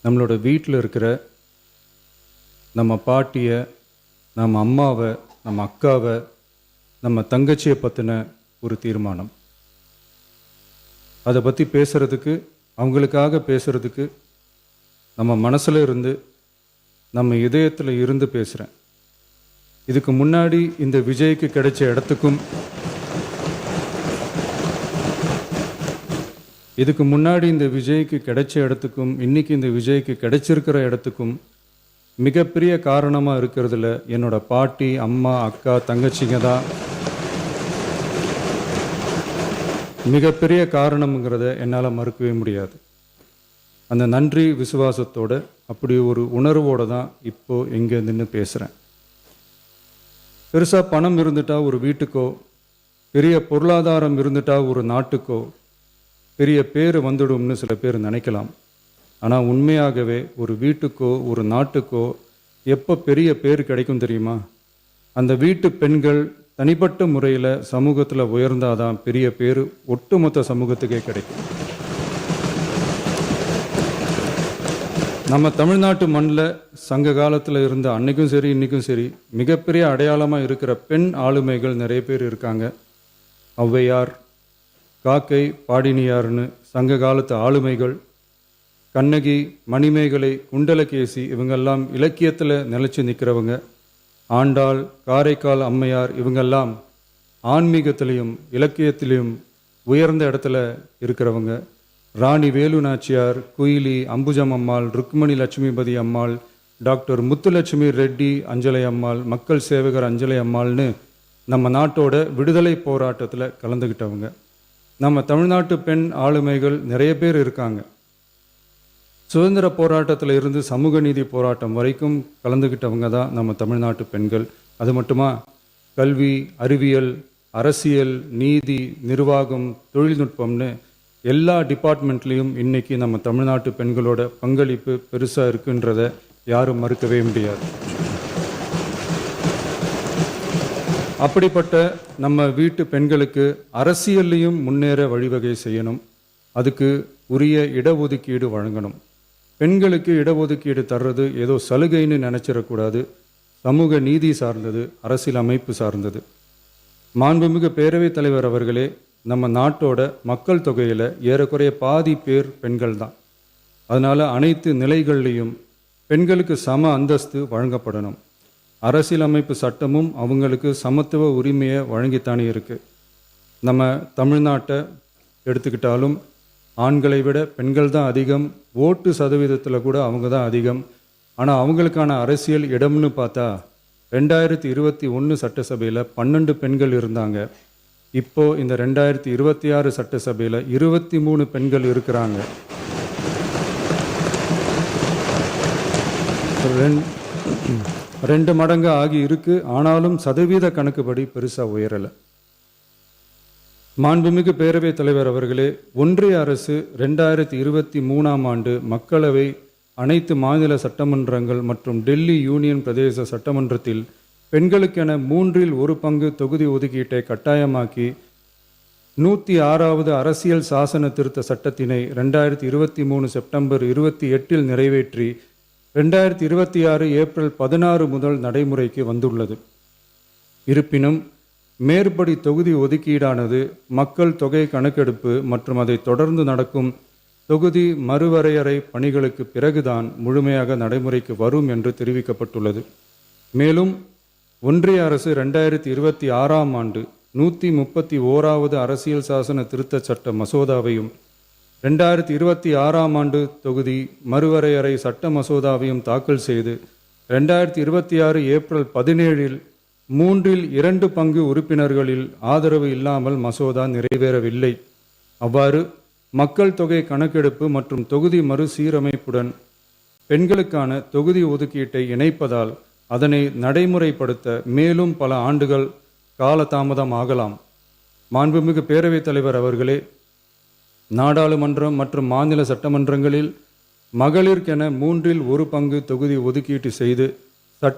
நம்மளோட வீட்டில் இருக்கிற நம்ம பாட்டியை, நம்ம அம்மாவை, நம்ம அக்காவை, நம்ம தங்கச்சியை பற்றின ஒரு தீர்மானம். அதை பற்றி பேசுகிறதுக்கு, அவங்களுக்காக பேசுகிறதுக்கு நம்ம மனசில் இருந்து, நம்ம இதயத்தில் இருந்து பேசுகிறேன். இதுக்கு முன்னாடி இந்த விஜய்க்கு கிடைச்ச இடத்துக்கும் இன்னைக்கு இந்த விஜய்க்கு கிடைச்சிருக்கிற இடத்துக்கும் மிகப்பெரிய காரணமாக இருக்கிறதுல என்னோட பாட்டி, அம்மா, அக்கா, தங்கச்சிங்க தான் மிகப்பெரிய காரணம்ங்கிறத என்னால் மறுக்கவே முடியாது. அந்த நன்றி விசுவாசத்தோட, அப்படி ஒரு உணர்வோடு தான் இப்போது எங்கே நின்று பேசுகிறேன். பெருசாக பணம் இருந்துட்டா ஒரு வீட்டுக்கோ, பெரிய பொருளாதாரம் இருந்துட்டா ஒரு நாட்டுக்கோ பெரிய பேர் வந்துடும்னு சில பேர் நினைக்கலாம். ஆனால் உண்மையாகவே ஒரு வீட்டுக்கோ ஒரு நாட்டுக்கோ எப்போ பெரிய பேர் கிடைக்கும் தெரியுமா? அந்த வீட்டு பெண்கள் தனிப்பட்ட முறையில் சமூகத்தில் உயர்ந்தாதான் பெரிய பேர் ஒட்டுமொத்த சமூகத்துக்கே கிடைக்கும். நம்ம தமிழ்நாட்டு மண்ணில் சங்க காலத்தில் இருந்த அன்னைக்கும் சரி இன்றைக்கும் சரி மிகப்பெரிய அடையாளமாக இருக்கிற பெண் ஆளுமைகள் நிறைய பேர் இருக்காங்க. ஔவையார், காக்கை, பாடினியார்னு சங்க காலத்து ஆளுமைகள், கண்ணகி, மணிமேகலை, குண்டலகேசி, இவங்கெல்லாம் இலக்கியத்தில் நிலைச்சி நிற்கிறவங்க. ஆண்டாள், காரைக்கால் அம்மையார், இவங்கெல்லாம் ஆன்மீகத்திலையும் இலக்கியத்திலையும் உயர்ந்த இடத்துல இருக்கிறவங்க. ராணி வேலு நாச்சியார், குயிலி, அம்புஜம் அம்மாள், ருக்மணி லட்சுமிபதி அம்மாள், டாக்டர் முத்துலட்சுமி ரெட்டி அஞ்சலை அம்மாள், மக்கள் சேவகர் அஞ்சலை அம்மாள்னு நம்ம நாட்டோட விடுதலை போராட்டத்தில் கலந்துக்கிட்டவங்க. நம்ம தமிழ்நாட்டு பெண் ஆளுமைகள் நிறைய பேர் இருக்காங்க. சுதந்திர போராட்டத்தில் இருந்து சமூக நீதி போராட்டம் வரைக்கும் கலந்துக்கிட்டவங்க தான் நம்ம தமிழ்நாட்டு பெண்கள். அது மட்டுமா, கல்வி, அறிவியல், அரசியல், நீதி, நிர்வாகம், தொழில்நுட்பம்னு எல்லா டிபார்ட்மெண்ட்லேயும் இன்னைக்கு நம்ம தமிழ்நாட்டு பெண்களோட பங்களிப்பு பெருசாக இருக்குன்றத யாரும் மறுக்கவே முடியாது. அப்படிப்பட்ட நம்ம வீட்டு பெண்களுக்கு அரசியல்லையும் முன்னேற வழிவகை செய்யணும். அதுக்கு உரிய இடஒதுக்கீடு வழங்கணும். பெண்களுக்கு இடஒதுக்கீடு தர்றது ஏதோ சலுகைன்னு நினச்சிடக்கூடாது. சமூக நீதி சார்ந்தது, அரசியல் அமைப்பு சார்ந்தது. மாண்புமிகு பேரவைத் தலைவர் அவர்களே, நம்ம நாட்டோட மக்கள் தொகையில் ஏறக்குறைய பாதி பேர் பெண்கள் தான். அதனால் அனைத்து நிலைகள்லையும் பெண்களுக்கு சம அந்தஸ்து வழங்கப்படணும். அரசியலமைப்பு சட்டமும் அவங்களுக்கு சமத்துவ உரிமையை வழங்கித்தானே இருக்குது. நம்ம தமிழ்நாட்டை எடுத்துக்கிட்டாலும் ஆண்களை விட பெண்கள் தான் அதிகம். ஓட்டு சதவீதத்தில் கூட அவங்க தான் அதிகம். ஆனால் அவங்களுக்கான அரசியல் இடம்னு பார்த்தா 2021 சட்டசபையில் 12 பெண்கள் இருந்தாங்க. இப்போது இந்த 2026 சட்டசபையில் 23 பெண்கள் இருக்கிறாங்க. ரெண்டு மடங்கு ஆகி இருக்கு. ஆனாலும் சதவீத கணக்குப்படி பெருசாக உயரலை. மாண்புமிகு பேரவைத் தலைவர் அவர்களே, ஒன்றிய அரசு 2023ஆம் ஆண்டு மக்களவை, அனைத்து மாநில சட்டமன்றங்கள் மற்றும் டெல்லி யூனியன் பிரதேச சட்டமன்றத்தில் பெண்களுக்கென 1/3 பங்கு தொகுதி ஒதுக்கீட்டை கட்டாயமாக்கி 106வது அரசியல் சாசன திருத்த சட்டத்தினை 2023 செப்டம்பர் 28 நிறைவேற்றி 2026 ஏப்ரல் 16 முதல் நடைமுறைக்கு வந்துள்ளது. இருப்பினும் மேற்படி தொகுதி ஒதுக்கீடானது மக்கள் தொகை கணக்கெடுப்பு மற்றும் அதை தொடர்ந்து நடக்கும் தொகுதி மறுவரையறை பணிகளுக்கு பிறகுதான் முழுமையாக நடைமுறைக்கு வரும் என்று தெரிவிக்கப்பட்டுள்ளது. மேலும் ஒன்றிய அரசு 2026ஆம் ஆண்டு 131வது அரசியல் சாசன திருத்த சட்ட மசோதாவையும் 2026ஆம் ஆண்டு தொகுதி மறுவரையறை சட்ட மசோதாவையும் தாக்கல் செய்து 2026 ஏப்ரல் 17 3/2 பங்கு உறுப்பினர்களில் ஆதரவு இல்லாமல் மசோதா நிறைவேறவில்லை. அவ்வாறு மக்கள் தொகை கணக்கெடுப்பு மற்றும் தொகுதி மறுசீரமைப்புடன் பெண்களுக்கான தொகுதி ஒதுக்கீட்டை இணைப்பதால் அதனை நடைமுறைப்படுத்த மேலும் பல ஆண்டுகள் காலதாமதம் ஆகலாம். மாண்புமிகு பேரவைத் தலைவர் அவர்களே, நாடாளுமன்றம் மற்றும் மாநில சட்டமன்றங்களில் மகளிருக்கென 1/3 பங்கு தொகுதி ஒதுக்கீட்டு செய்து சட்ட